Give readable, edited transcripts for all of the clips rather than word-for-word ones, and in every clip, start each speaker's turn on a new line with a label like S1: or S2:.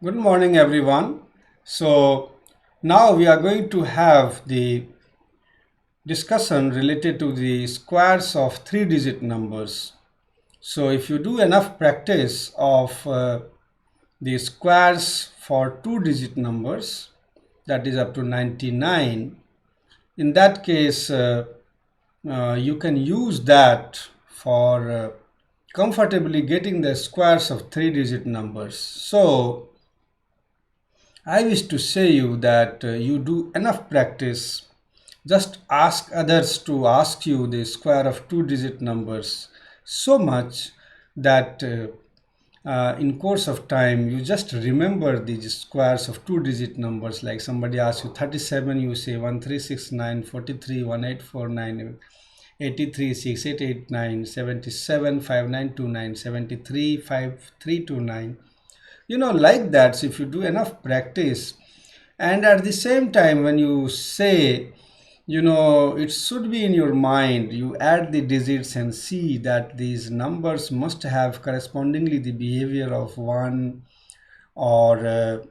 S1: Good morning, everyone. So now we are going to have the discussion related to the squares of three-digit numbers. So if you do enough practice of the squares for two-digit numbers, that is up to 99, in that case, you can use that for comfortably getting the squares of three-digit numbers. So I wish to say you that you do enough practice. Just ask others to ask you the square of two-digit numbers so much that in course of time you just remember these squares of two-digit numbers. Like somebody asks you 37, you say 1369, 43, 1849, 83, 6889, 77, 5929, 73, 5329. Like that. So if you do enough practice, and at the same time when you say, it should be in your mind, you add the digits and see that these numbers must have correspondingly the behavior of 1 or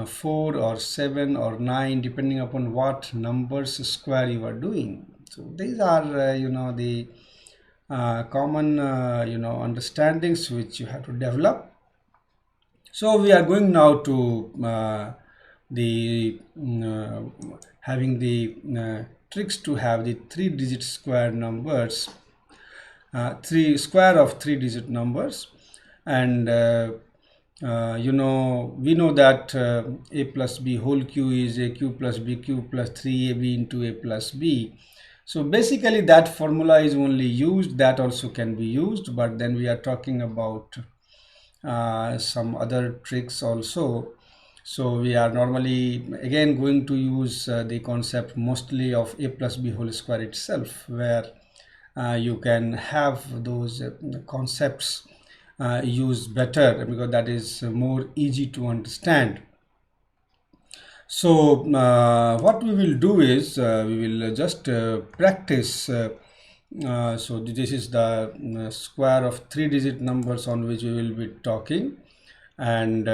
S1: 4 or 7 or 9, depending upon what numbers square you are doing. So these are the common understandings which you have to develop. So we are going now to the having the tricks to have the three-digit square numbers, three square of three-digit numbers, and we know that a plus b whole q is a q plus b q plus 3ab into a plus b. So basically that formula is only used, that also can be used, but then we are talking about some other tricks also. So we are normally again going to use the concept mostly of a plus b whole square itself, where you can have those concepts used better because that is more easy to understand. So what we will do is we will just practice. So this is the square of three-digit numbers on which we will be talking, and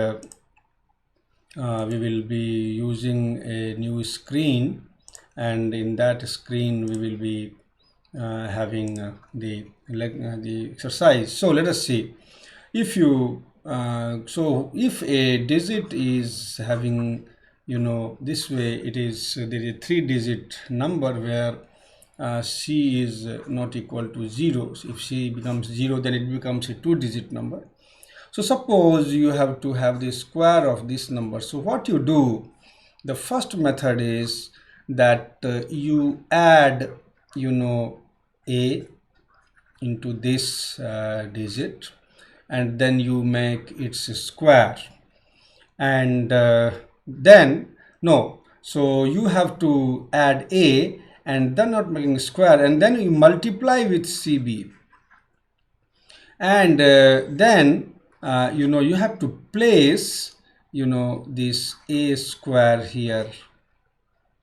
S1: we will be using a new screen, and in that screen we will be having the exercise. So let us see. If you if a digit is having this way, it is there is a three-digit number where c is not equal to 0. So if c becomes 0, then it becomes a two-digit number. So suppose you have to have the square of this number. So what you do, the first method is that you add a into this digit, and then you make its square, and then no, so you have to add a and then not making square, and then you multiply with cb, and then you have to place this a square here.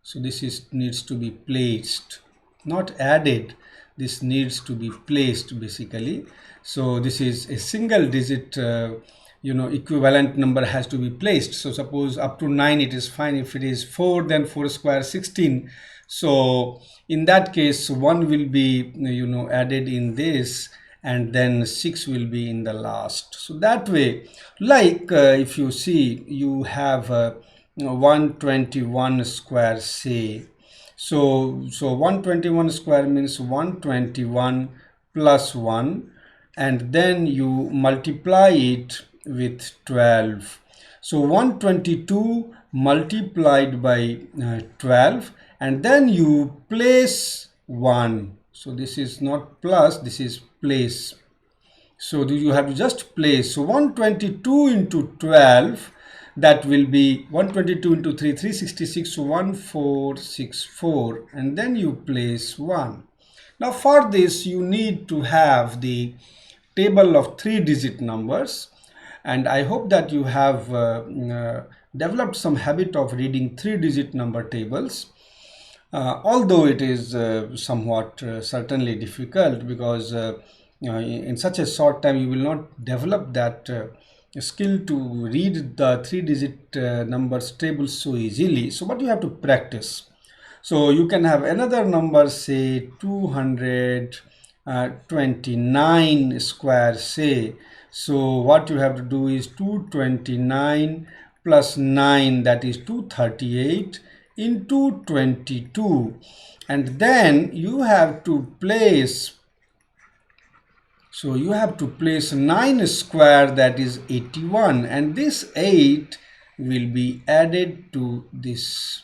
S1: So this is needs to be placed, not added. This needs to be placed basically. So this is a single digit equivalent number has to be placed. So suppose up to 9 it is fine. If it is 4, then 4 square 16. So in that case 1 will be added in this, and then 6 will be in the last. So that way, like if you see, you have 121 square, say. So 121 square means 121 plus 1, and then you multiply it with 12. So 122 multiplied by 12, and then you place 1. So this is not plus, this is place. So you have to just place. So 122 into 12, that will be 122 into 3, 366, 1464, and then you place 1. Now for this you need to have the table of three-digit numbers, and I hope that you have developed some habit of reading three-digit number tables. Although it is somewhat certainly difficult, because in such a short time you will not develop that skill to read the three-digit numbers tables so easily. So what you have to practice. So you can have another number, say 229 square, say. So what you have to do is 229 plus 9, that is 238 into 22. And then you have to place, so you have to place 9 square, that is 81, and this 8 will be added to this.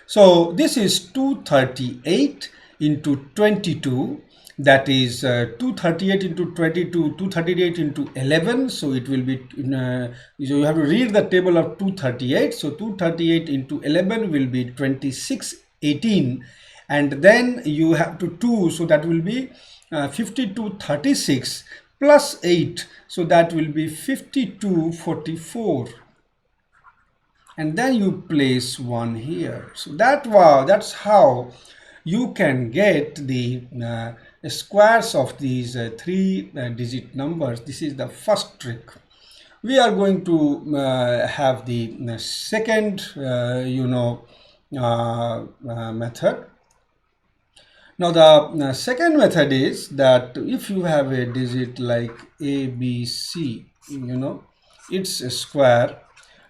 S1: So this is 238 into 22, that is 238 into 22, 238 into 11. So it will be, so you have to read the table of 238. So 238 into 11 will be 2618. And then you have to 2, so that will be 5236 plus 8. So that will be 5244. And then you place 1 here. So that's how you can get the squares of these three-digit numbers. This is the first trick. We are going to have the second method. Now the second method is that if you have a digit like A, B, C, it's a square.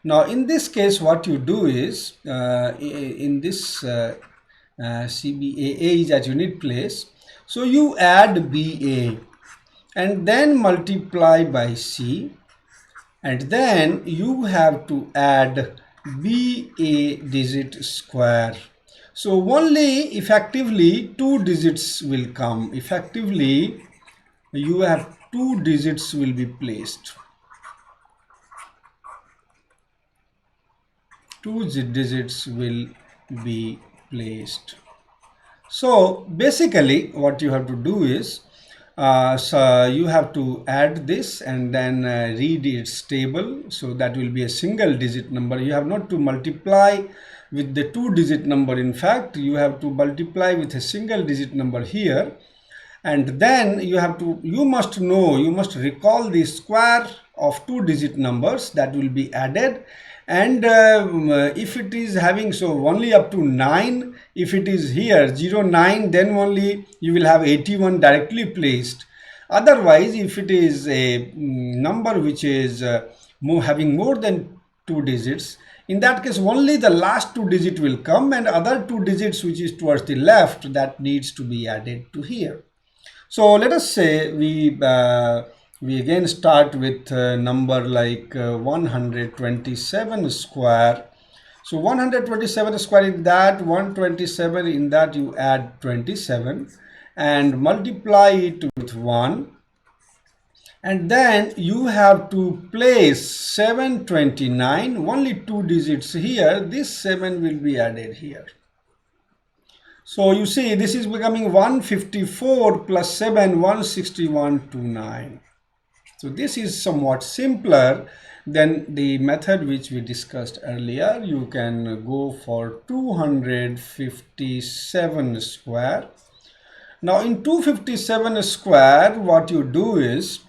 S1: Now in this case, what you do is, in this CBAA is at unit place, so you add BA and then multiply by C, and then you have to add BA digit square. So only effectively 2 digits will come. Effectively, you have 2 digits will be placed. 2 digits will be placed. So basically what you have to do is, so you have to add this and then read its table. So that will be a single digit number. You have not to multiply with the 2-digit number. In fact, you have to multiply with a single digit number here. And then you must recall the square of 2-digit numbers that will be added. And if it is having, so only up to 9, if it is here 09, then only you will have 81 directly placed. Otherwise, if it is a number which is having more than 2 digits, in that case only the last 2 digit will come, and other 2 digits which is towards the left, that needs to be added to here. So let us say we again start with a number like 127 square. So 127 square, in that 127, in that you add 27 and multiply it with 1. And then you have to place 729, only 2 digits here. This 7 will be added here. So you see, this is becoming 154 plus 7, 16129. So this is somewhat simpler than the method which we discussed earlier. You can go for 257 square. Now in 257 square, what you do is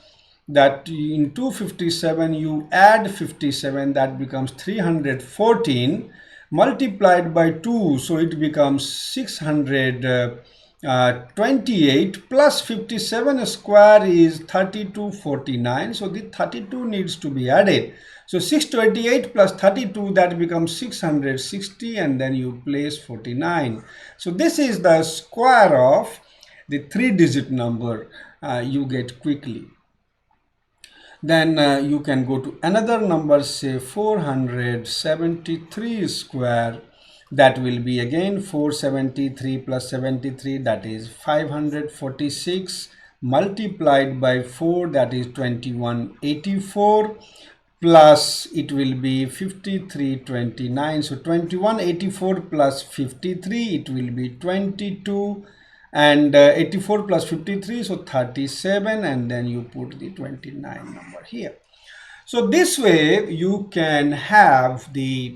S1: that in 257 you add 57, that becomes 314 multiplied by 2, so it becomes 628 plus 57 square is 3249. So the 32 needs to be added. So 628 plus 32, that becomes 660, and then you place 49. So this is the square of the 3-digit number you get quickly. Then you can go to another number, say 473 square. That will be again 473 plus 73, that is 546 multiplied by 4, that is 2184, plus it will be 5329. So 2184 plus 53, it will be 22, and 84 plus 53, so 37, and then you put the 29 number here. So this way you can have the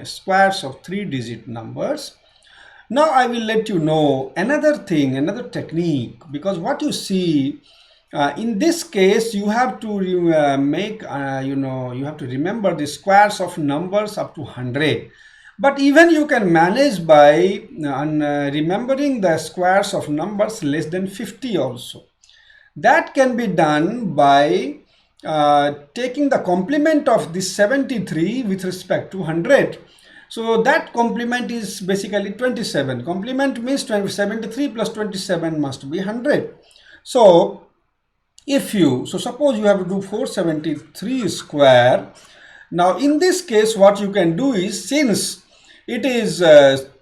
S1: squares of 3-digit numbers. Now I will let you know another thing, another technique, because what you see in this case, you have to make, you have to remember the squares of numbers up to 100. But even you can manage by remembering the squares of numbers less than 50 also. That can be done by taking the complement of this 73 with respect to 100. So that complement is basically 27. Complement means 73 plus 27 must be 100. So suppose you have to do 473 square. Now in this case, what you can do is, since it is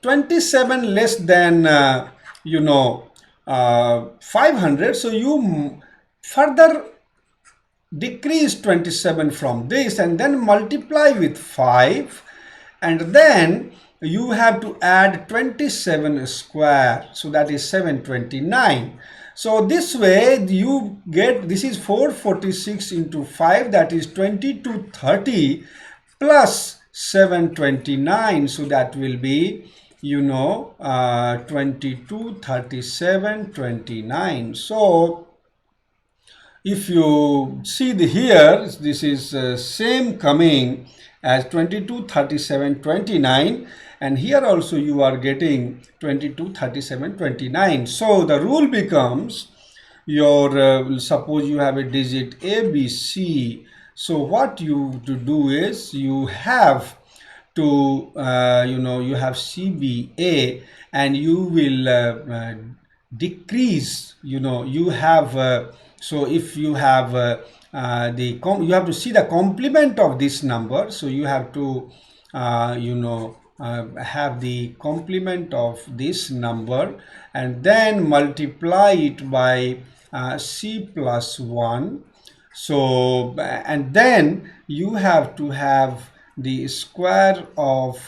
S1: 27 less than 500, so you further decrease 27 from this and then multiply with 5, and then you have to add 27 square, so that is 729. So this way you get, this is 446 into 5, that is 2230 plus 729, so that will be 22 37 29. So if you see here, this is same coming as 22 37 29, and here also you are getting 22 37 29. So the rule becomes, your suppose you have a digit A B C. So what you to do is, you have to you have CBA, and you will decrease, you have so if you have you have to see the complement of this number. So you have to have the complement of this number and then multiply it by C plus 1. So and then you have to have the square of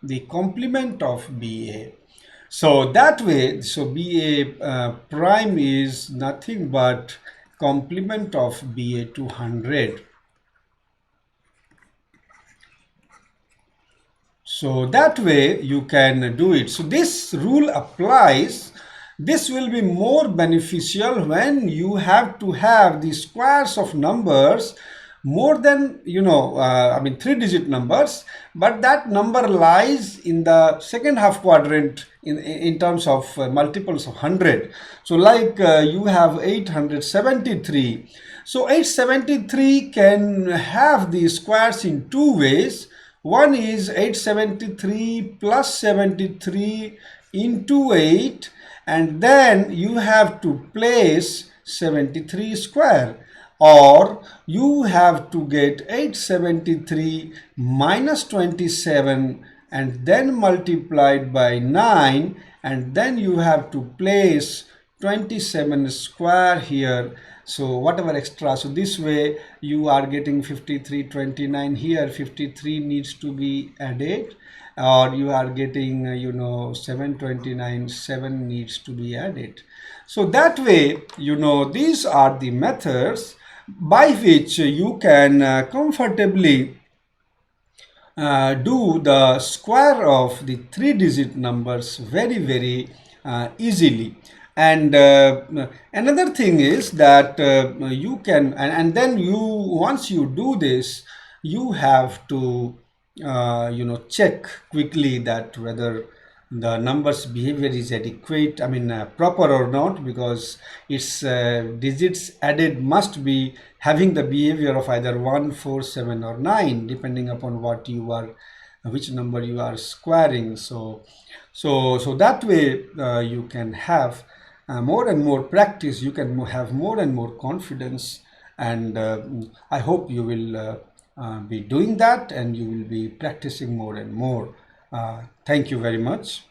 S1: the complement of BA. So that way, so BA prime is nothing but complement of BA 200. So that way you can do it. So this rule applies. This will be more beneficial when you have to have the squares of numbers more than, I mean 3-digit numbers, but that number lies in the second half quadrant in terms of multiples of 100. So like you have 873. So 873 can have the squares in two ways. One is 873 plus 73 into 8, and then you have to place 73 square, or you have to get 873 minus 27 and then multiplied by 9, and then you have to place 27 square here. So whatever extra, so this way you are getting 5329 here. 53 needs to be added, or you are getting 729, 7 needs to be added. So that way, these are the methods by which you can comfortably do the square of the 3-digit numbers very easily. And another thing is that you can, and then once you do this, you have to check quickly that whether the numbers behavior is adequate, I mean proper or not, because its digits added must be having the behavior of either 1, 4, 7 or 9, depending upon what you are, which number you are squaring. So that way you can have more and more practice, you can have more and more confidence, and I hope you will be doing that, and you will be practicing more and more. Thank you very much.